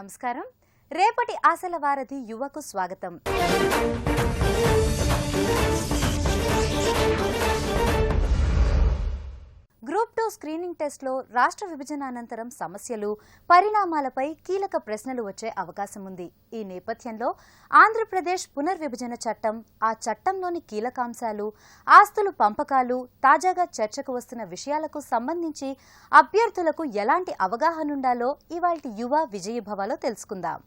నమస్కారం. రేపటి ఆశల వారధి యువకు స్వాగతం. గ్రూప్ 2 స్క్రీనింగ్ టెస్ట్లో రాష్ట్ర విభజన అనంతరం సమస్యలు, పరిణామాలపై కీలక ప్రశ్నలు వచ్చే అవకాశం ఉంది. ఈ నేపథ్యంలో ఆంధ్రప్రదేశ్ పునర్విభజన చట్టం, ఆ చట్టంలోని కీలకాంశాలు, ఆస్తులు పంపకాలు, తాజాగా చర్చకు వస్తున్న విషయాలకు సంబంధించి అభ్యర్థులకు ఎలాంటి అవగాహన ఉండాలో ఇవాల్టి యువ విజయభవలో తెలుసుకుందాం.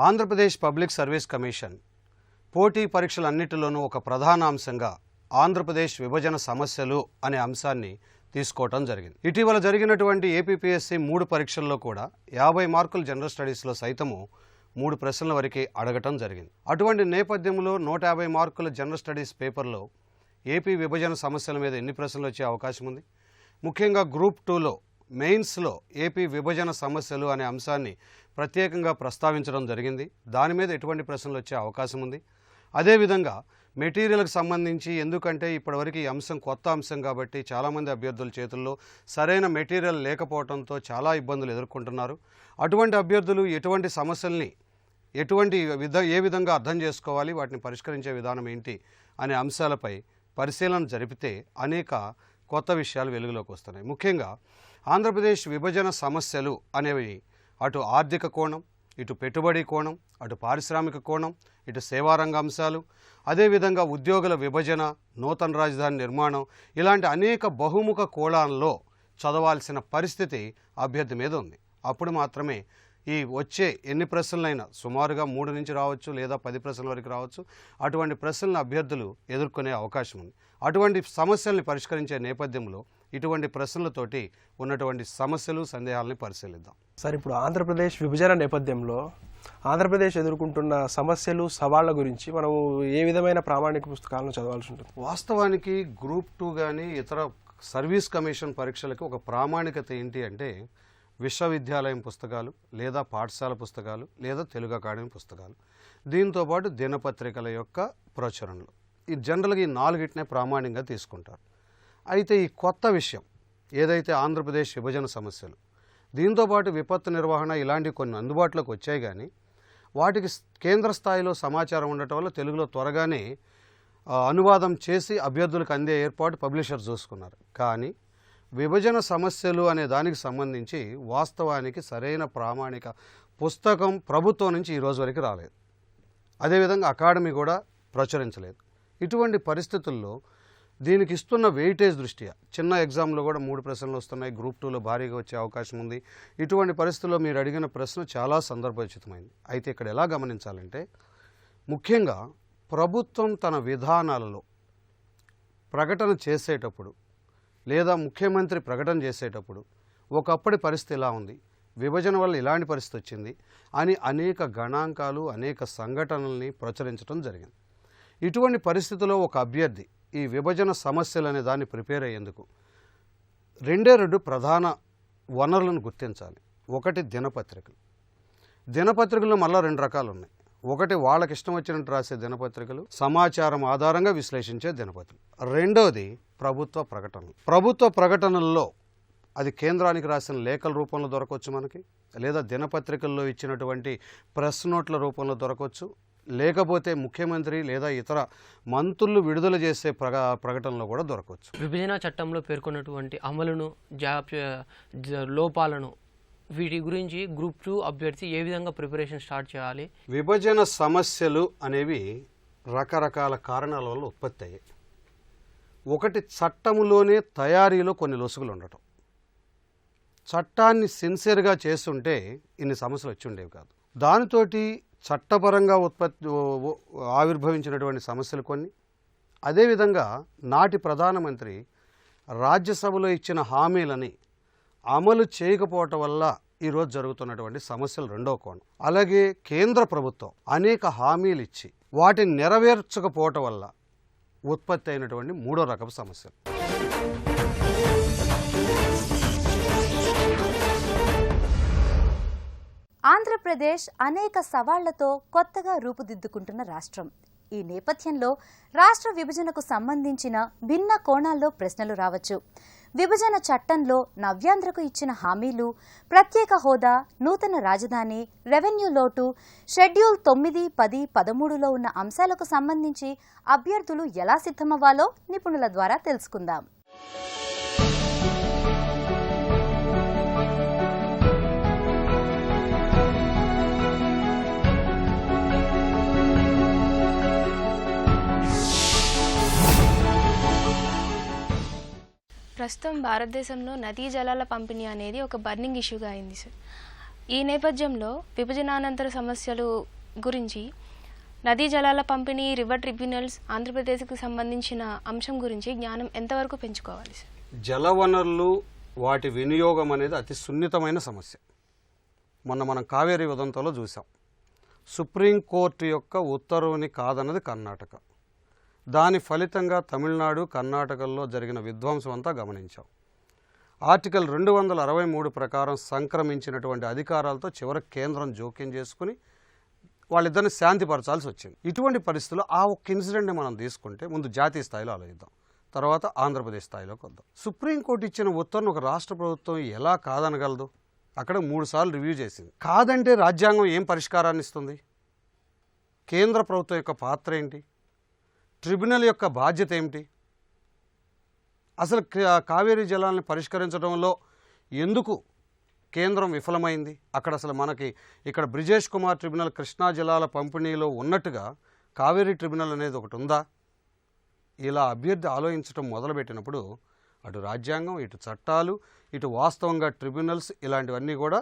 ఆంధ్రప్రదేశ్ పబ్లిక్ సర్వీస్ కమిషన్ పోటీ పరీక్షలన్నిటిలోనూ ఒక ప్రధాన అంశంగా ఆంధ్రప్రదేశ్ విభజన సమస్యలు అనే అంశాన్ని తీసుకోవటం జరిగింది. ఇటీవల జరిగినటువంటి ఏపీపీఎస్సీ 3 పరీక్షల్లో కూడా 50 మార్కుల జనరల్ స్టడీస్లో సైతము 3 ప్రశ్నల వరకే అడగటం జరిగింది. అటువంటి నేపథ్యంలో 150 మార్కుల జనరల్ స్టడీస్ పేపర్లో ఏపీ విభజన సమస్యల మీద ఎన్ని ప్రశ్నలు వచ్చే అవకాశం ఉంది? ముఖ్యంగా గ్రూప్ 2లో మెయిన్స్లో ఏపీ విభజన సమస్యలు అనే అంశాన్ని ప్రత్యేకంగా ప్రస్తావించడం జరిగింది. దాని మీద ఎటువంటి ప్రశ్నలు వచ్చే అవకాశం ఉంది? అదేవిధంగా మెటీరియల్కి సంబంధించి, ఎందుకంటే ఇప్పటివరకు ఈ అంశం కొత్త అంశం కాబట్టి చాలామంది అభ్యర్థుల చేతుల్లో సరైన మెటీరియల్ లేకపోవడంతో చాలా ఇబ్బందులు ఎదుర్కొంటున్నారు. అటువంటి అభ్యర్థులు ఎటువంటి సమస్యల్ని ఏ విధంగా అర్థం చేసుకోవాలి, వాటిని పరిష్కరించే విధానం ఏంటి అనే అంశాలపై పరిశీలన జరిపితే అనేక కొత్త విషయాలు వెలుగులోకి వస్తున్నాయి. ముఖ్యంగా ఆంధ్రప్రదేశ్ విభజన సమస్యలు అనేవి అటు ఆర్థిక కోణం, ఇటు పెట్టుబడి కోణం, అటు పారిశ్రామిక కోణం, ఇటు సేవారంగ అంశాలు, అదేవిధంగా ఉద్యోగుల విభజన, నూతన రాజధాని నిర్మాణం, ఇలాంటి అనేక బహుముఖ కోణాల్లో చదవాల్సిన పరిస్థితి అభ్యర్థి మీద ఉంది. అప్పుడు మాత్రమే ఈ వచ్చే ఎన్ని ప్రశ్నలైనా, సుమారుగా 3 నుంచి రావచ్చు లేదా 10 ప్రశ్నల వరకు రావచ్చు, అటువంటి ప్రశ్నలను అభ్యర్థులు ఎదుర్కొనే అవకాశం ఉంది. అటువంటి సమస్యల్ని పరిష్కరించే నేపథ్యంలో ఇటువంటి ప్రశ్నలతోటి ఉన్నటువంటి సమస్యలు, సందేహాలని పరిశీలిద్దాం. సార్, ఇప్పుడు ఆంధ్రప్రదేశ్ విభజన నేపథ్యంలో ఆంధ్రప్రదేశ్ ఎదుర్కొంటున్న సమస్యలు, సవాళ్ల గురించి మనం ఏ విధమైన ప్రామాణిక పుస్తకాలను చదవాల్సి ఉంటుంది? వాస్తవానికి గ్రూప్ 2 కానీ ఇతర సర్వీస్ కమిషన్ పరీక్షలకు ఒక ప్రామాణికత ఏంటి అంటే విశ్వవిద్యాలయం పుస్తకాలు, లేదా పాఠశాల పుస్తకాలు, లేదా తెలుగు అకాడమీ పుస్తకాలు, దీంతోపాటు దినపత్రికల యొక్క ప్రచురణలు. ఈ జనరల్గా ఈ 4టినే ప్రామాణికంగా తీసుకుంటారు. అయితే ఈ కొత్త విషయం ఏదైతే ఆంధ్రప్రదేశ్ విభజన సమస్యలు, దీంతోపాటు విపత్తు నిర్వహణ, ఇలాంటి కొన్ని అందుబాటులోకి వచ్చాయి. కానీ వాటికి కేంద్ర స్థాయిలో సమాచారం ఉండటం వల్ల తెలుగులో త్వరగానే అనువాదం చేసి అభ్యర్థులకు అందే ఏర్పాటు పబ్లిషర్ చూసుకున్నారు. కానీ విభజన సమస్యలు అనే దానికి సంబంధించి వాస్తవానికి సరైన ప్రామాణిక పుస్తకం ప్రభుత్వం నుంచి ఈ రోజు వరకు రాలేదు. అదేవిధంగా అకాడమీ కూడా ప్రచురించలేదు. ఇటువంటి పరిస్థితుల్లో దీనికి ఇస్తున్న వెయిటేజ్ దృష్ట్యా చిన్న ఎగ్జామ్లో కూడా 3 ప్రశ్నలు వస్తున్నాయి, గ్రూప్ 2లో భారీగా వచ్చే అవకాశం ఉంది. ఇటువంటి పరిస్థితుల్లో మీరు అడిగిన ప్రశ్న చాలా సందర్భోచితమైంది. అయితే ఇక్కడ ఎలా గమనించాలంటే, ముఖ్యంగా ప్రభుత్వం తన విధానాలలో ప్రకటన చేసేటప్పుడు లేదా ముఖ్యమంత్రి ప్రకటన చేసేటప్పుడు ఒకప్పటి పరిస్థితి ఇలా ఉంది, విభజన వల్ల ఇలాంటి పరిస్థితి వచ్చింది అని అనేక గణాంకాలు, అనేక సంఘటనల్ని ప్రచురించడం జరిగింది. ఇటువంటి పరిస్థితిలో ఒక అభ్యర్థి ఈ విభజన సమస్యలు అనే దాన్ని ప్రిపేర్ అయ్యేందుకు 2 ప్రధాన వనరులను గుర్తించాలి. ఒకటి దినపత్రికలు. దినపత్రికల్లో మళ్ళీ 2 రకాలు ఉన్నాయి. ఒకటి వాళ్ళకి ఇష్టం వచ్చినట్టు రాసే దినపత్రికలు, సమాచారం ఆధారంగా విశ్లేషించే దినపత్రికలు. రెండోది ప్రభుత్వ ప్రకటనలు. ప్రభుత్వ ప్రకటనల్లో అది కేంద్రానికి రాసిన లేఖల రూపంలో దొరకవచ్చు మనకి, లేదా దినపత్రికల్లో ఇచ్చినటువంటి ప్రెస్ నోట్ల రూపంలో దొరకవచ్చు, లేకపోతే ముఖ్యమంత్రి లేదా ఇతర మంత్రులు విడుదల చేసే ప్రకటనలో కూడా దొరకవచ్చు. విభజన చట్టంలో పేర్కొన్నటువంటి అమలును, లోపాలను, వీటి గురించి గ్రూప్ 2 అభ్యర్థి ఏ విధంగా ప్రిపరేషన్ స్టార్ట్ చేయాలి? విభజన సమస్యలు అనేవి రకరకాల కారణాల వల్ల ఉత్పత్తి అయ్యాయి. ఒకటి, చట్టములోనే తయారీలో కొన్ని లొసుగులు ఉండటం. చట్టాన్ని సిన్సియర్గా చేస్తుంటే ఇన్ని సమస్యలు వచ్చి ఉండేవి కాదు. దానితోటి చట్టపరంగా ఆవిర్భవించినటువంటి సమస్యలు కొన్ని. అదేవిధంగా నాటి ప్రధానమంత్రి రాజ్యసభలో ఇచ్చిన హామీలని అమలు చేయకపోవటం వల్ల ఈరోజు జరుగుతున్నటువంటి సమస్యలు రెండో కోణం. అలాగే కేంద్ర ప్రభుత్వం అనేక హామీలు ఇచ్చి వాటిని నెరవేర్చకపోవటం వల్ల ఉత్పత్తి అయినటువంటి 3వ రకపు సమస్యలు. ఆంధ్రప్రదేశ్ అనేక సవాళ్లతో కొత్తగా రూపుదిద్దుకుంటున్న రాష్ట్రం. ఈ నేపథ్యంలో రాష్ట్ర విభజనకు సంబంధించిన భిన్న కోణాల్లో ప్రశ్నలు రావచ్చు. విభజన చట్టంలో నవ్యాంధ్రకు ఇచ్చిన హామీలు, ప్రత్యేక హోదా, నూతన రాజధాని, రెవెన్యూ లోటు, షెడ్యూల్ 9, 10, 13లో ఉన్న అంశాలకు సంబంధించి అభ్యర్థులు ఎలా సిద్ధమవ్వాలో నిపుణుల ద్వారా తెలుసుకుందాం. ప్రస్తుతం భారతదేశంలో నదీ జలాల పంపిణీ అనేది ఒక బర్నింగ్ ఇష్యూగా అయింది సార్. ఈ నేపథ్యంలో విభజనానంతర సమస్యలు గురించి, నదీ జలాల పంపిణీ, రివర్ ట్రిబ్యునల్స్, ఆంధ్రప్రదేశ్కు సంబంధించిన అంశం గురించి జ్ఞానం ఎంతవరకు పెంచుకోవాలి సార్? జలవనరులు, వాటి వినియోగం అనేది అతి సున్నితమైన సమస్య. మొన్న మనం కావేరీ ఉదంతంలో చూసాం. సుప్రీంకోర్టు యొక్క ఉత్తర్వుని కాదన్నది కర్ణాటక. దాని ఫలితంగా తమిళనాడు, కర్ణాటకల్లో జరిగిన విధ్వంసం అంతా గమనించాం. ఆర్టికల్ 263 ప్రకారం సంక్రమించినటువంటి అధికారాలతో చివరికి కేంద్రం జోక్యం చేసుకుని వాళ్ళిద్దరిని శాంతిపరచాల్సి వచ్చింది. ఇటువంటి పరిస్థితుల్లో ఆ ఒక్క ఇన్సిడెంట్ని మనం తీసుకుంటే ముందు జాతీయ స్థాయిలో ఆలోచిద్దాం, తర్వాత ఆంధ్రప్రదేశ్ స్థాయిలోకి వద్దాం. సుప్రీంకోర్టు ఇచ్చిన ఉత్తర్వును ఒక రాష్ట్ర ప్రభుత్వం ఎలా కాదనగలదు? అక్కడ 3 సార్లు రివ్యూ చేసింది. కాదంటే రాజ్యాంగం ఏం పరిష్కారాన్ని ఇస్తుంది? కేంద్ర ప్రభుత్వం యొక్క పాత్ర ఏంటి? ట్రిబ్యునల్ యొక్క బాధ్యత ఏమిటి? అసలు కావేరీ జలాలను పరిష్కరించడంలో ఎందుకు కేంద్రం విఫలమైంది? అక్కడ అసలు మనకి ఇక్కడ బ్రిజేష్ కుమార్ ట్రిబ్యునల్ కృష్ణా జలాల పంపిణీలో ఉన్నట్టుగా కావేరీ ట్రిబ్యునల్ అనేది ఒకటి ఉందా? ఇలా అభ్యర్థి ఆలోచించడం మొదలుపెట్టినప్పుడు అటు రాజ్యాంగం, ఇటు చట్టాలు, ఇటు వాస్తవంగా ట్రిబ్యునల్స్, ఇలాంటివన్నీ కూడా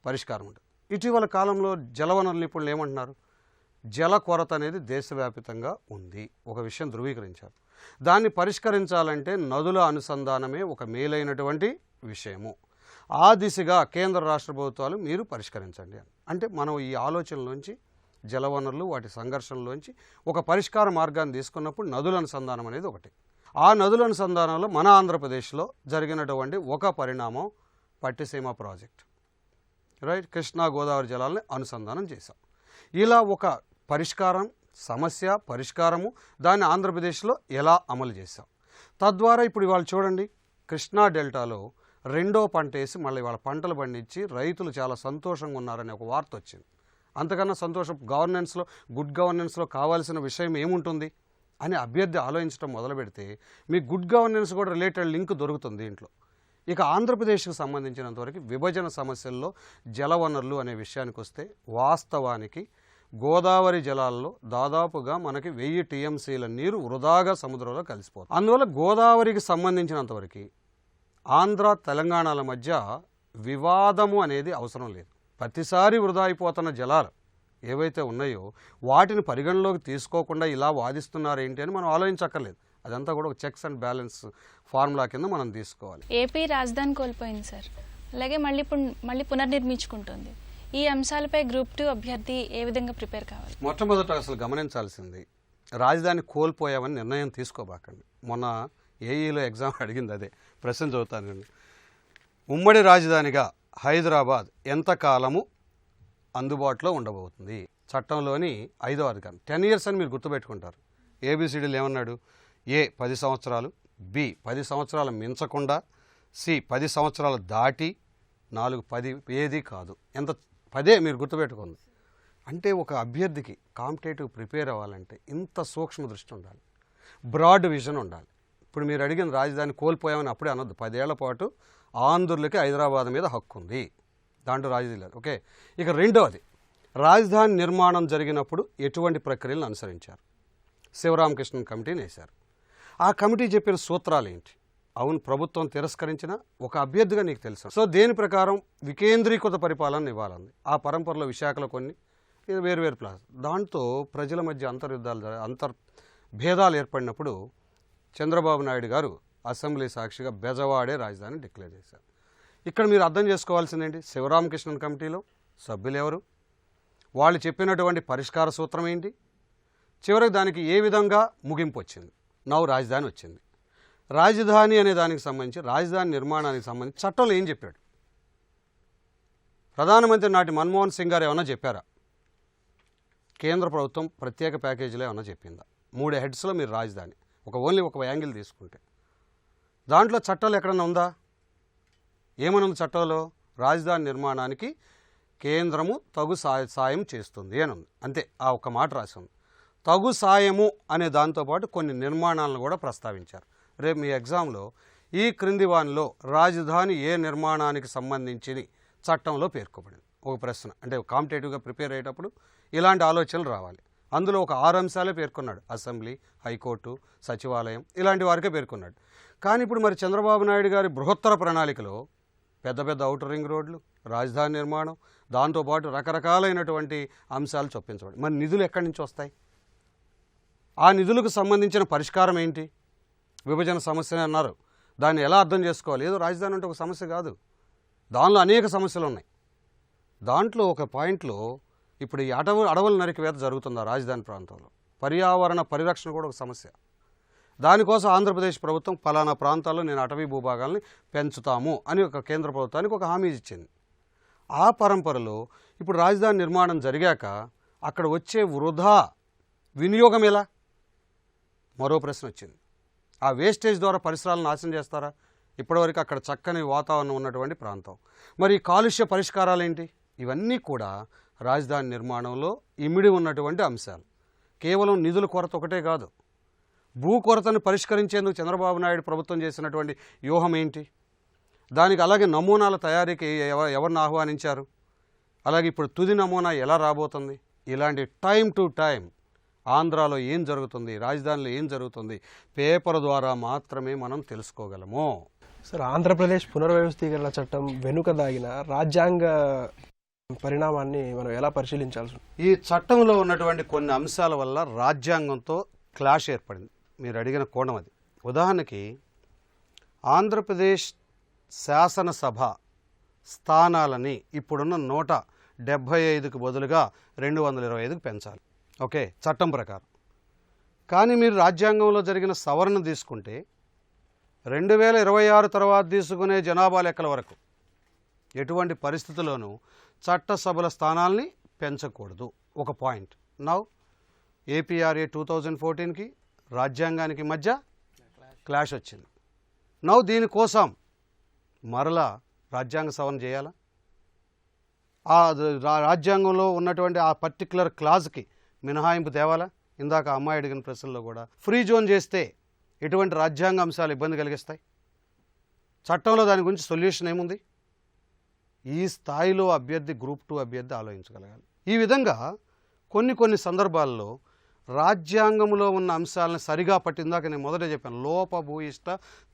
పరిష్కారం ఉంటుంది. ఇటీవల కాలంలో జలవనరుల నిపుణులు ఏమంటున్నారు? జల కొరత అనేది దేశవ్యాప్తంగా ఉంది. ఒక విషయం ధృవీకరించారు. దాన్ని పరిష్కరించాలంటే నదుల అనుసంధానమే ఒక మేలైనటువంటి విషయము. ఆ దిశగా కేంద్ర రాష్ట్ర ప్రభుత్వాలు మీరు పరిష్కరించండి అని. అంటే మనం ఈ ఆలోచనలోంచి, జలవనరులు, వాటి సంఘర్షణలోంచి ఒక పరిష్కార మార్గాన్ని తీసుకున్నప్పుడు నదుల అనుసంధానం అనేది ఒకటి. ఆ నదుల అనుసంధానంలో మన ఆంధ్రప్రదేశ్లో జరిగినటువంటి ఒక పరిణామం పట్టిసీమ ప్రాజెక్ట్, రైట్? కృష్ణా గోదావరి జలాలని అనుసంధానం చేశాం. ఇలా ఒక పరిష్కారం, సమస్య పరిష్కారము, దాన్ని ఆంధ్రప్రదేశ్లో ఎలా అమలు చేశాం. తద్వారా ఇప్పుడు ఇవాళ చూడండి, కృష్ణా డెల్టాలో 2వ పంట వేసి మళ్ళీ వాళ్ళ పంటలు పండించి రైతులు చాలా సంతోషంగా ఉన్నారనే ఒక వార్త వచ్చింది. అంతకన్నా సంతోషం గవర్నెన్స్లో, గుడ్ గవర్నెన్స్లో కావాల్సిన విషయం ఏముంటుంది అని అభ్యర్థి ఆలోచించడం మొదలు పెడితే మీకు గుడ్ గవర్నెన్స్ కూడా రిలేటెడ్ లింక్ దొరుకుతుంది దీంట్లో. ఇక ఆంధ్రప్రదేశ్కి సంబంధించినంతవరకు విభజన సమస్యల్లో జలవనరులు అనే విషయానికి వస్తే, వాస్తవానికి గోదావరి జలాల్లో దాదాపుగా మనకి 1000 టీఎంసీల నీరు వృధాగా సముద్రంలో కలిసిపోతుంది. అందువల్ల గోదావరికి సంబంధించినంతవరకు ఆంధ్ర, తెలంగాణల మధ్య వివాదము అనేది అవసరం లేదు. ప్రతిసారి వృధా అయిపోతున్న జలాలు ఏవైతే ఉన్నాయో వాటిని పరిగణలోకి తీసుకోకుండా ఇలా వాదిస్తున్నారేంటి అని మనం ఆలోచించక్కర్లేదు. అదంతా కూడా ఒక చెక్స్ అండ్ బ్యాలెన్స్ ఫార్ములా కింద మనం తీసుకోవాలి. ఏపీ రాజధాని కోల్పోయింది సార్, అలాగే మళ్ళీ పునర్నిర్మించుకుంటుంది. ఈ అంశాలపై గ్రూప్ 2 అభ్యర్థి ఏ విధంగా ప్రిపేర్ కావాలి? మొట్టమొదట అసలు గమనించాల్సింది, రాజధాని కోల్పోయామని నిర్ణయం తీసుకోబాకండి. మొన్న ఏఈలో ఎగ్జామ్ అడిగింది అదే ప్రశ్న, చదువుతానండి. ఉమ్మడి రాజధానిగా హైదరాబాద్ ఎంతకాలము అందుబాటులో ఉండబోతుంది? చట్టంలోని 5వ అధికారం 10 years అని మీరు గుర్తుపెట్టుకుంటారు. ఏబిసిడీలు ఏమన్నాడు? ఏ 10 సంవత్సరాలు, బి 10 సంవత్సరాలు మించకుండా, సి 10 సంవత్సరాలు దాటి, 4 10 ఏది కాదు. ఎంత 10 మీరు గుర్తుపెట్టుకోండి. అంటే ఒక అభ్యర్థికి కాంపిటేటివ్ ప్రిపేర్ అవ్వాలంటే ఇంత సూక్ష్మ దృష్టి ఉండాలి, బ్రాడ్ విజన్ ఉండాలి. ఇప్పుడు మీరు అడిగిన రాజధాని కోల్పోయామని అప్పుడే అనొద్దు. 10 ఏళ్ల పాటు ఆంధ్రులకి హైదరాబాద్ మీద హక్కు ఉంది, దాంట్లో రాజధాని లేదు. ఓకే. ఇక రెండవది, రాజధాని నిర్మాణం జరిగినప్పుడు ఎటువంటి ప్రక్రియలను అనుసరించారు? శివరామకృష్ణన్ కమిటీని వేశారు. ఆ కమిటీ చెప్పిన సూత్రాలు ఏంటి? అవును, ప్రభుత్వం తిరస్కరించిన ఒక అభ్యర్థిగా నీకు తెలుసు. సో దేని ప్రకారం వికేంద్రీకృత పరిపాలన ఇవ్వాలంది. ఆ పరంపరలో విశాఖలో కొన్ని, ఇది వేరు ప్లాస్. దాంతో ప్రజల మధ్య అంతర్భేదాలు ఏర్పడినప్పుడు చంద్రబాబు నాయుడు గారు అసెంబ్లీ సాక్షిగా బెజవాడే రాజధాని డిక్లేర్ చేశారు. ఇక్కడ మీరు అర్థం చేసుకోవాల్సిందేంటి? శివరామకృష్ణన్ కమిటీలో సభ్యులు ఎవరు, వాళ్ళు చెప్పినటువంటి పరిష్కార సూత్రం ఏంటి, చివరికి దానికి ఏ విధంగా ముగింపు వచ్చింది, నవ్వు రాజధాని వచ్చింది. రాజధాని అనే దానికి సంబంధించి, రాజధాని నిర్మాణానికి సంబంధించి చట్టంలో ఏం చెప్పాడు? ప్రధానమంత్రి నాటి మన్మోహన్ సింగ్ గారు ఏమన్నా చెప్పారా? కేంద్ర ప్రభుత్వం ప్రత్యేక ప్యాకేజీలో ఏమన్నా చెప్పిందా? 3 హెడ్స్లో మీరు రాజధాని ఓన్లీ ఒక యాంగిల్ తీసుకుంటే దాంట్లో చట్టాలు ఎక్కడన్నా ఉందా? ఏమని ఉంది చట్టంలో? రాజధాని నిర్మాణానికి కేంద్రము తగు సాయం చేస్తుంది అని ఉంది. అంతే, ఆ ఒక్క మాట రాసి ఉంది. తగు సాయము అనే దాంతోపాటు కొన్ని నిర్మాణాలను కూడా ప్రస్తావించారు. రేపు మీ ఎగ్జామ్లో ఈ క్రింది వానిలో రాజధాని ఏ నిర్మాణానికి సంబంధించి చట్టంలో పేర్కొబడింది ఒక ప్రశ్న. అంటే కాంపిటేటివ్గా ప్రిపేర్ అయ్యేటప్పుడు ఇలాంటి ఆలోచనలు రావాలి. అందులో ఒక 6 అంశాలే పేర్కొన్నాడు. అసెంబ్లీ, హైకోర్టు, సచివాలయం ఇలాంటి వారికే పేర్కొన్నాడు. కానీ ఇప్పుడు మరి చంద్రబాబు నాయుడు గారి బృహత్తర ప్రణాళికలో పెద్ద పెద్ద ఔటర్ రింగ్ రోడ్లు, రాజధాని నిర్మాణం, దాంతోపాటు రకరకాలైనటువంటి అంశాలు చొప్పించబడి మరి నిధులు ఎక్కడి నుంచి వస్తాయి? ఆ నిధులకు సంబంధించిన పరిష్కారం ఏంటి? విభజన సమస్య అన్నారు, దాన్ని ఎలా అర్థం చేసుకోవాలి? ఏదో రాజధాని అంటే ఒక సమస్య కాదు, దానిలో అనేక సమస్యలు ఉన్నాయి. దాంట్లో ఒక పాయింట్లో ఇప్పుడు ఈ అడవుల నరికివేత జరుగుతుంది రాజధాని ప్రాంతంలో. పర్యావరణ పరిరక్షణ కూడా ఒక సమస్య. దానికోసం ఆంధ్రప్రదేశ్ ప్రభుత్వం పలానా ప్రాంతాల్లో నేను అటవీ భూభాగాల్ని పెంచుతాము అని ఒక కేంద్ర ప్రభుత్వానికి ఒక హామీ ఇచ్చింది. ఆ పరంపరలో ఇప్పుడు రాజధాని నిర్మాణం జరిగాక అక్కడ వచ్చే వృధా వినియోగం ఎలా? మరో ప్రశ్న వచ్చింది. ఆ వేస్టేజ్ ద్వారా పరిసరాలను నాశనం చేస్తారా? ఇప్పటివరకు అక్కడ చక్కని వాతావరణం ఉన్నటువంటి ప్రాంతం. మరి కాలుష్య పరిష్కారాలు ఏంటి? ఇవన్నీ కూడా రాజధాని నిర్మాణంలో ఇమిడి ఉన్నటువంటి అంశాలు. కేవలం నిధుల కొరత ఒకటే కాదు, భూ కొరతను పరిష్కరించేందుకు చంద్రబాబు నాయుడు ప్రభుత్వం చేసినటువంటి వ్యూహం ఏంటి? దానికి అలాగే నమూనాల తయారీకి ఎవరిని ఆహ్వానించారు? అలాగే ఇప్పుడు తుది నమూనా ఎలా రాబోతుంది? ఇలాంటి టైం టు టైం ఆంధ్రాలో ఏం జరుగుతుంది, రాజధానిలో ఏం జరుగుతుంది పేపర్ ద్వారా మాత్రమే మనం తెలుసుకోగలము. సార్, ఆంధ్రప్రదేశ్ పునర్వ్యవస్థీకరణ చట్టం వెనుక దాగిన రాజ్యాంగ పరిణామాన్ని మనం ఎలా పరిశీలించాల్సి? ఈ చట్టంలో ఉన్నటువంటి కొన్ని అంశాల వల్ల రాజ్యాంగంతో క్లాష్ ఏర్పడింది. మీరు అడిగిన కోణం అది. ఉదాహరణకి ఆంధ్రప్రదేశ్ శాసనసభ స్థానాలని ఇప్పుడున్న 175కు బదులుగా 225కు పెంచాలి. ఓకే, చట్టం ప్రకారం. కానీ మీరు రాజ్యాంగంలో జరిగిన సవరణ తీసుకుంటే 2026 తర్వాత తీసుకునే జనాభా లెక్కల వరకు ఎటువంటి పరిస్థితుల్లోనూ చట్టసభల స్థానాల్ని పెంచకూడదు. ఒక పాయింట్. నౌ ఏపీఆర్ఏ 2014కి రాజ్యాంగానికి మధ్య క్లాష్ వచ్చింది. నౌ దీనికోసం మరలా రాజ్యాంగ సవరణ చేయాలా? ఆ రాజ్యాంగంలో ఉన్నటువంటి ఆ పర్టికులర్ క్లాజ్కి మినహాయింపు తేవాలా? ఇందాక అమ్మాయి అడిగిన ప్రశ్నలో కూడా ఫ్రీ జోన్ చేస్తే ఎటువంటి రాజ్యాంగ అంశాలు ఇబ్బంది కలిగిస్తాయి? చట్టంలో దాని గురించి సొల్యూషన్ ఏముంది? ఈ స్థాయిలో అభ్యర్థి గ్రూప్ 2 అభ్యర్థి ఆలోచించగలగాలి. ఈ విధంగా కొన్ని సందర్భాల్లో రాజ్యాంగంలో ఉన్న అంశాలను సరిగా పట్టిందాక నేను మొదట చెప్పాను, లోపభూయిష్ట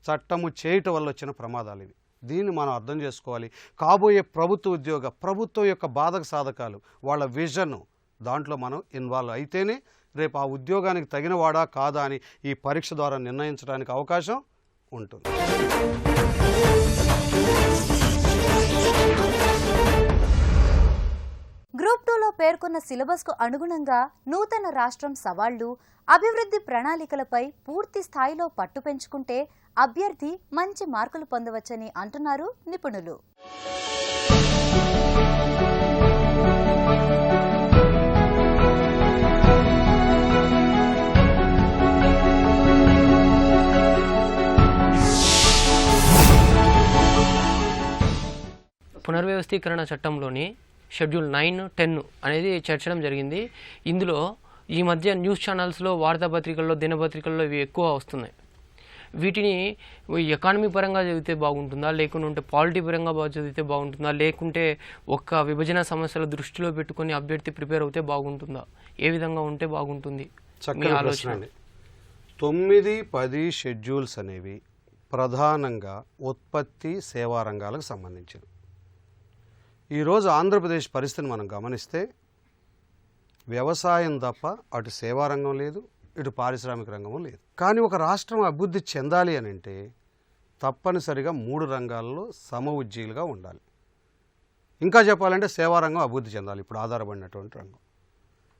చట్టము చేయటం వల్ల వచ్చిన ప్రమాదాలు ఇవి. దీన్ని మనం అర్థం చేసుకోవాలి. కాబోయే ప్రభుత్వం యొక్క బాధక సాధకాలు, వాళ్ళ విజన్, దాంట్లో మనం ఇన్వాల్వ్ అయితేనే రేపు ఆ ఉద్యోగానికి తగినవాడా కాదా అని ఈ పరీక్ష ద్వారా నిర్ణయించడానికి అవకాశం ఉంటుంది. గ్రూప్ 2లో పేర్కొన్న సిలబస్కు అనుగుణంగా నూతన రాష్ట్రం సవాళ్లు, అభివృద్ధి ప్రణాళికలపై పూర్తి స్థాయిలో పట్టు పెంచుకుంటే అభ్యర్థి మంచి మార్కులు పొందవచ్చని అంటున్నారు నిపుణులు. పునర్వ్యవస్థీకరణ చట్టంలోని షెడ్యూల్ 9, 10 అనేది చేర్చడం జరిగింది. ఇందులో ఈ మధ్య న్యూస్ ఛానల్స్లో, వార్తాపత్రికల్లో, దినపత్రికల్లో ఇవి ఎక్కువ వస్తున్నాయి. వీటిని ఎకానమీ పరంగా చదివితే బాగుంటుందా, లేకుంటే పాలిటీ పరంగా చదివితే బాగుంటుందా, లేకుంటే ఒక్క విభజన సమస్యల దృష్టిలో పెట్టుకుని అభ్యర్థి ప్రిపేర్ అవుతే బాగుంటుందా? ఏ విధంగా ఉంటే బాగుంటుంది? చక్కని ప్రశ్న అండి. 9, 10 షెడ్యూల్స్ అనేవి ప్రధానంగా ఉత్పత్తి, సేవా రంగాలకు సంబంధించినవి. ఈరోజు ఆంధ్రప్రదేశ్ పరిస్థితిని మనం గమనిస్తే వ్యవసాయం తప్ప అటు సేవా రంగం లేదు, ఇటు పారిశ్రామిక రంగము లేదు. కానీ ఒక రాష్ట్రం అభివృద్ధి చెందాలి అని అంటే తప్పనిసరిగా 3 రంగాల్లో సమఉజ్జీలుగా ఉండాలి. ఇంకా చెప్పాలంటే సేవా రంగం అభివృద్ధి చెందాలి, ఇప్పుడు ఆధారపడినటువంటి రంగం.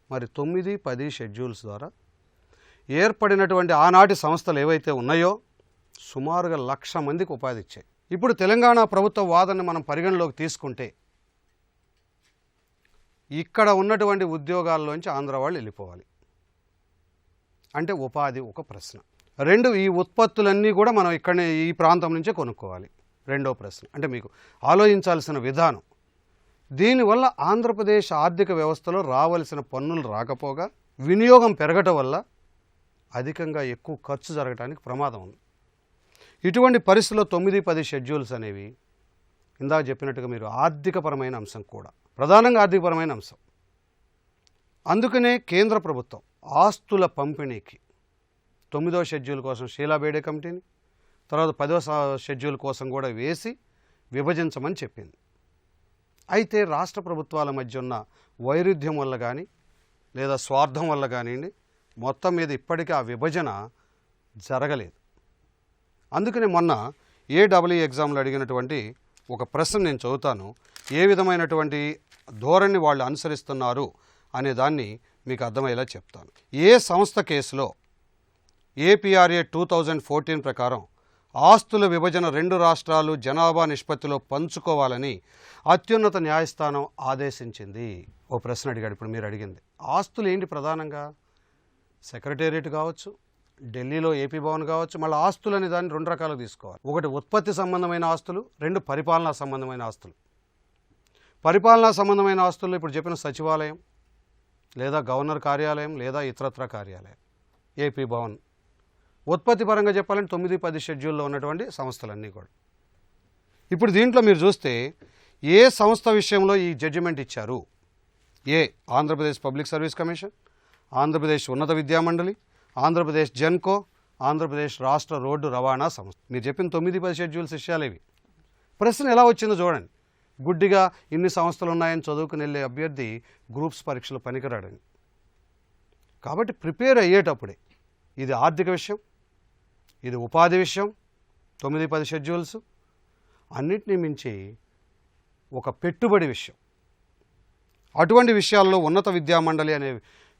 మరి 9, 10 షెడ్యూల్స్ ద్వారా ఏర్పడినటువంటి ఆనాటి సంస్థలు ఏవైతే ఉన్నాయో సుమారుగా 1,00,000 మందికి ఉపాధి ఇచ్చాయి. ఇప్పుడు తెలంగాణ ప్రభుత్వ వాదనని మనం పరిగణలోకి తీసుకుంటే ఇక్కడ ఉన్నటువంటి ఉద్యోగాల్లోంచి ఆంధ్ర వాళ్ళు వెళ్ళిపోవాలి అంటే ఉపాధి ఒక ప్రశ్న. 2, ఈ ఉత్పత్తులన్నీ కూడా మనం ఇక్కడనే ఈ ప్రాంతం నుంచే కొనుక్కోవాలి. రెండో ప్రశ్న. అంటే మీకు ఆలోచించాల్సిన విధానం. దీనివల్ల ఆంధ్రప్రదేశ్ ఆర్థిక వ్యవస్థలో రావలసిన పన్నులు రాకపోగా వినియోగం పెరగటం వల్ల అధికంగా ఎక్కువ ఖర్చు జరగడానికి ప్రమాదం ఉంది. ఇటువంటి పరిస్థితుల్లో 9, 10 షెడ్యూల్స్ అనేవి ఇందాక చెప్పినట్టుగా మీరు ఆర్థికపరమైన అంశం కూడా, ప్రధానంగా ఆర్థికపరమైన అంశం. అందుకనే కేంద్ర ప్రభుత్వం ఆస్తుల పంపిణీకి 9వ షెడ్యూల్ కోసం షీలా బేడే కమిటీని, తర్వాత 10వ షెడ్యూల్ కోసం కూడా వేసి విభజించమని చెప్పింది. అయితే రాష్ట్ర ప్రభుత్వాల మధ్య ఉన్న వైరుధ్యం వల్ల కానీ లేదా స్వార్థం వల్ల కానివ్వండి, మొత్తం మీద ఇప్పటికీ ఆ విభజన జరగలేదు. అందుకని మొన్న ఏడబ్ల్యూ ఎగ్జామ్లో అడిగినటువంటి ఒక ప్రశ్న నేను చదువుతాను. ఏ విధమైనటువంటి ధోరణి వాళ్ళు అనుసరిస్తున్నారు అనే దాన్ని మీకు అర్థమయ్యేలా చెప్తాను. ఏ సంస్థ కేసులో ఏపీఆర్ఏ 2014 ప్రకారం ఆస్తుల విభజన 2 రాష్ట్రాలు జనాభా నిష్పత్తిలో పంచుకోవాలని అత్యున్నత న్యాయస్థానం ఆదేశించింది? ఓ ప్రశ్న అడిగాడు ఇప్పుడు మీరు అడిగింది. ఆస్తులు ఏంటి ప్రధానంగా? సెక్రటేరియట్ కావచ్చు, ఢిల్లీలో ఏపీ భవన్ కావచ్చు. మళ్ళీ ఆస్తులు అనే దాన్ని 2 రకాలుగా తీసుకోవాలి. ఒకటి ఉత్పత్తి సంబంధమైన ఆస్తులు, 2 పరిపాలనా సంబంధమైన ఆస్తులు. పరిపాలనా సంబంధమైన ఆస్తుల్లో ఇప్పుడు చెప్పిన సచివాలయం లేదా గవర్నర్ కార్యాలయం లేదా ఇతరత్ర కార్యాలయం, ఏపీ భవన్. ఉత్పత్తి పరంగా చెప్పాలంటే 9, 10 షెడ్యూల్లో ఉన్నటువంటి సంస్థలన్నీ కూడా. ఇప్పుడు దీంట్లో మీరు చూస్తే ఏ సంస్థ విషయంలో ఈ జడ్జిమెంట్ ఇచ్చారు? Andhra Pradesh public service commission, Andhra Pradesh ఉన్నత విద్యామండలి, ఆంధ్రప్రదేశ్ జెన్కో, ఆంధ్రప్రదేశ్ రాష్ట్ర రోడ్డు రవాణా సంస్థ. మీరు చెప్పిన 9, 10 షెడ్యూల్స్ విషయాలు ఇవి. ప్రశ్న ఎలా వచ్చిందో చూడండి. గుడ్డిగా ఇన్ని సంస్థలు ఉన్నాయని చదువుకుని వెళ్ళే అభ్యర్థి గ్రూప్స్ పరీక్షలు పనికిరాడని. కాబట్టి ప్రిపేర్ అయ్యేటప్పుడే ఇది ఆర్థిక విషయం, ఇది ఉపాధి విషయం, 9, 10 షెడ్యూల్స్, అన్నిటినీ మించి ఒక పెట్టుబడి విషయం. అటువంటి విషయాల్లో ఉన్నత విద్యామండలి అనే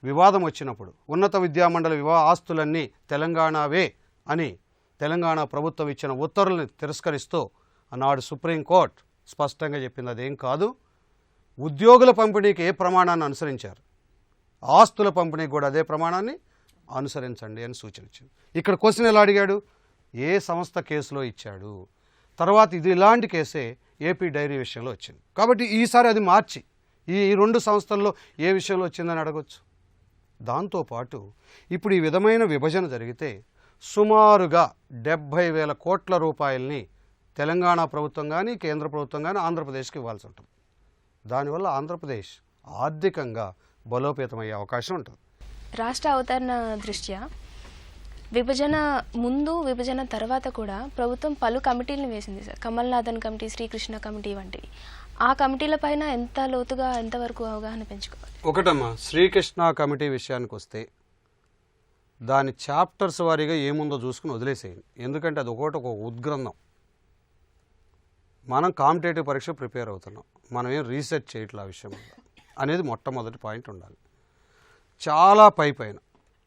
వివాదం వచ్చినప్పుడు ఉన్నత విద్యామండలి ఆస్తులన్నీ తెలంగాణవే అని తెలంగాణ ప్రభుత్వం ఇచ్చిన ఉత్తర్వులను తిరస్కరిస్తూ ఆనాడు సుప్రీంకోర్టు స్పష్టంగా చెప్పింది అదేం కాదు, ఉద్యోగుల పంపిణీకి ఏ ప్రమాణాన్ని అనుసరించారు ఆస్తుల పంపిణీకి కూడా అదే ప్రమాణాన్ని అనుసరించండి అని సూచన ఇచ్చింది. ఇక్కడ క్వశ్చన్ ఎలా అడిగాడు? ఏ సంస్థ కేసులో ఇచ్చాడు? తర్వాత ఇది ఇలాంటి కేసే ఏపీ డైరీ విషయంలో వచ్చింది. కాబట్టి ఈసారి అది మార్చి ఈ 2 సంస్థల్లో ఏ విషయంలో వచ్చిందని అడగొచ్చు. దాంతోపాటు ఇప్పుడు ఈ విధమైన విభజన జరిగితే సుమారుగా 70,000 కోట్ల రూపాయలని తెలంగాణ ప్రభుత్వం కానీ కేంద్ర ప్రభుత్వం కానీ ఆంధ్రప్రదేశ్కి ఇవ్వాల్సి ఉంటుంది. దానివల్ల ఆంధ్రప్రదేశ్ ఆర్థికంగా బలోపేతమయ్యే అవకాశం ఉంటుంది. రాష్ట్ర అవతరణ దృష్ట్యా విభజన ముందు విభజన తర్వాత కూడా ప్రభుత్వం పలు కమిటీలను వేసింది sir. Kamalnathan committee, Srikrishna committee వంటివి. ఆ కమిటీల పైన ఎంత లోతుగా ఎంతవరకు అవగాహన పెంచుకోవాలి? ఒకటమ్మా, శ్రీకృష్ణ కమిటీ విషయానికి వస్తే దాని చాప్టర్స్ వారీగా ఏముందో చూసుకుని వదిలేసేయండి. ఎందుకంటే అది ఒక ఉద్గ్రంథం. మనం కాంపిటేటివ్ పరీక్ష ప్రిపేర్ అవుతున్నాం, మనం ఏం రీసెర్చ్ చేయట్లా ఆ విషయం అనేది మొట్టమొదటి పాయింట్ ఉండాలి. చాలా పైన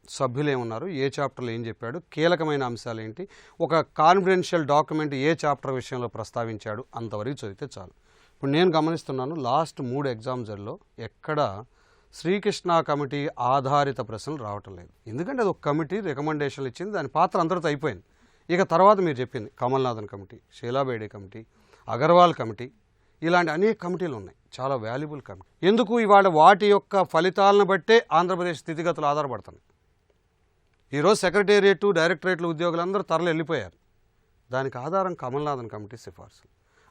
సభ్యులు ఏమున్నారు, ఏ చాప్టర్లో ఏం చెప్పాడు, కీలకమైన అంశాలు ఏంటి, ఒక కాన్ఫిడెన్షియల్ డాక్యుమెంట్ ఏ చాప్టర్ విషయంలో ప్రస్తావించాడు అంతవరకు చదివితే చాలు. ఇప్పుడు నేను గమనిస్తున్నాను లాస్ట్ 3 ఎగ్జామ్స్లో ఎక్కడ శ్రీకృష్ణ కమిటీ ఆధారిత ప్రశ్నలు రావటం లేదు. ఎందుకంటే అది ఒక కమిటీ రికమెండేషన్లు ఇచ్చింది, దాని పాత్ర అందరితో అయిపోయింది. ఇక తర్వాత మీరు చెప్పింది Kamalnathan committee, Sheela Bhide committee, Agarwal committee, ఇలాంటి అనేక కమిటీలు ఉన్నాయి, చాలా వాల్యుబుల్ కమిటీ. ఎందుకు ఇవాళ వాటి యొక్క ఫలితాలను బట్టే ఆంధ్రప్రదేశ్ స్థితిగతులు ఆధారపడుతున్నాయి. ఈరోజు సెక్రటేరియట్, డైరెక్టరేట్ల ఉద్యోగులందరూ తరలి వెళ్ళిపోయారు. దానికి ఆధారం కమల్నాథన్ కమిటీ సిఫార్సు,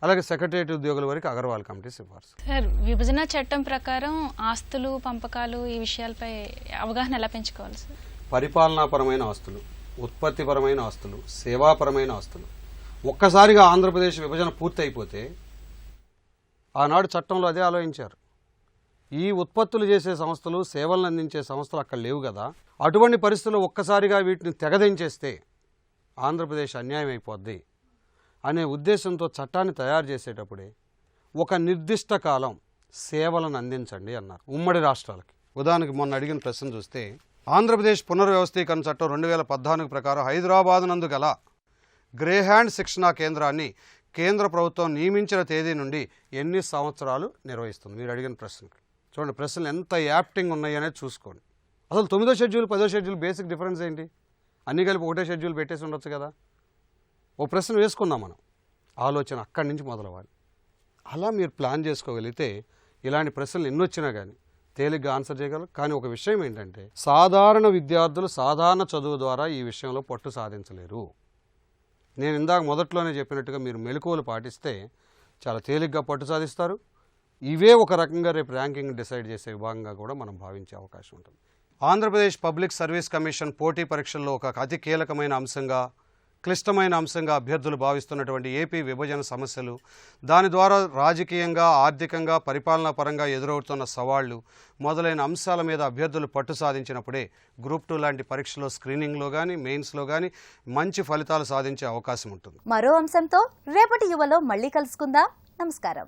అలాగే సెక్రటేరియట్ ఉద్యోగుల వరకు అగర్వాల్ కమిటీ సిఫార్సు. సార్, విభజన చట్టం ప్రకారం ఆస్తులు, పంపకాలు ఈ విషయాలపై అవగాహన ఎలా పెంచుకోవాలి సార్? పరిపాలనాపరమైన ఆస్తులు, ఉత్పత్తిపరమైన ఆస్తులు, సేవాపరమైన ఆస్తులు. ఒక్కసారిగా ఆంధ్రప్రదేశ్ విభజన పూర్తి అయిపోతే ఆనాడు చట్టంలో అదే ఆలోచించారు. ఈ ఉత్పత్తులు చేసే సంస్థలు, సేవలను అందించే సంస్థలు అక్కడ లేవు కదా. అటువంటి పరిస్థితుల్లో ఒక్కసారిగా వీటిని తెగదించేస్తే ఆంధ్రప్రదేశ్ అన్యాయం అయిపోద్ది అనే ఉద్దేశంతో చట్టాన్ని తయారు చేసేటప్పుడే ఒక నిర్దిష్ట కాలం సేవలను అందించండి అన్నారు ఉమ్మడి రాష్ట్రాలకి. ఉదాహరణకి మొన్న అడిగిన ప్రశ్న చూస్తే ఆంధ్రప్రదేశ్ పునర్వ్యవస్థీకరణ చట్టం 2014 ప్రకారం హైదరాబాద్ నందు గల గ్రేహ్యాండ్ శిక్షణా కేంద్రాన్ని కేంద్ర ప్రభుత్వం నియమించిన తేదీ నుండి ఎన్ని సంవత్సరాలు నిర్వహిస్తుంది? మీరు అడిగిన ప్రశ్నకి చూడండి ప్రశ్నలు ఎంత యాప్టింగ్ ఉన్నాయి అనేది చూసుకోండి. అసలు 9వ షెడ్యూల్ 10వ షెడ్యూల్ బేసిక్ డిఫరెన్స్ ఏంటి? అన్నీ కలిపి ఒకటే షెడ్యూల్ పెట్టేసి ఉండొచ్చు కదా. ఓ ప్రశ్న వేసుకున్నాం మనం, ఆలోచన అక్కడి నుంచి మొదలవ్వాలి. అలా మీరు ప్లాన్ చేసుకోగలిగితే ఇలాంటి ప్రశ్నలు ఎన్ని వచ్చినా కానీ తేలిగ్గా ఆన్సర్ చేయగలరు. కానీ ఒక విషయం ఏంటంటే సాధారణ విద్యార్థులు సాధారణ చదువు ద్వారా ఈ విషయంలో పట్టు సాధించలేరు. నేను ఇందాక మొదట్లోనే చెప్పినట్టుగా మీరు మెలకువలు పాటిస్తే చాలా తేలిగ్గా పట్టు సాధిస్తారు. ఇవే ఒక రకంగా రేపు ర్యాంకింగ్ డిసైడ్ చేసే విభాగంగా కూడా మనం భావించే అవకాశం ఉంటుంది. ఆంధ్రప్రదేశ్ పబ్లిక్ సర్వీస్ కమిషన్ పోటీ పరీక్షల్లో ఒక అతి కీలకమైన అంశంగా, క్లిష్టమైన అంశంగా అభ్యర్థులు భావిస్తున్నటువంటి ఏపీ విభజన సమస్యలు, దాని ద్వారా రాజకీయంగా, ఆర్థికంగా, పరిపాలనా పరంగా ఎదురవుతున్న సవాళ్లు మొదలైన అంశాల మీద అభ్యర్థులు పట్టు సాధించినప్పుడే గ్రూప్ 2 లాంటి పరీక్షలో స్క్రీనింగ్లో కానీ మెయిన్స్లో కానీ మంచి ఫలితాలు సాధించే అవకాశం ఉంటుంది. మరో అంశంతో రేపటి యువలో మళ్ళీ కలుసుకుందాం. నమస్కారం.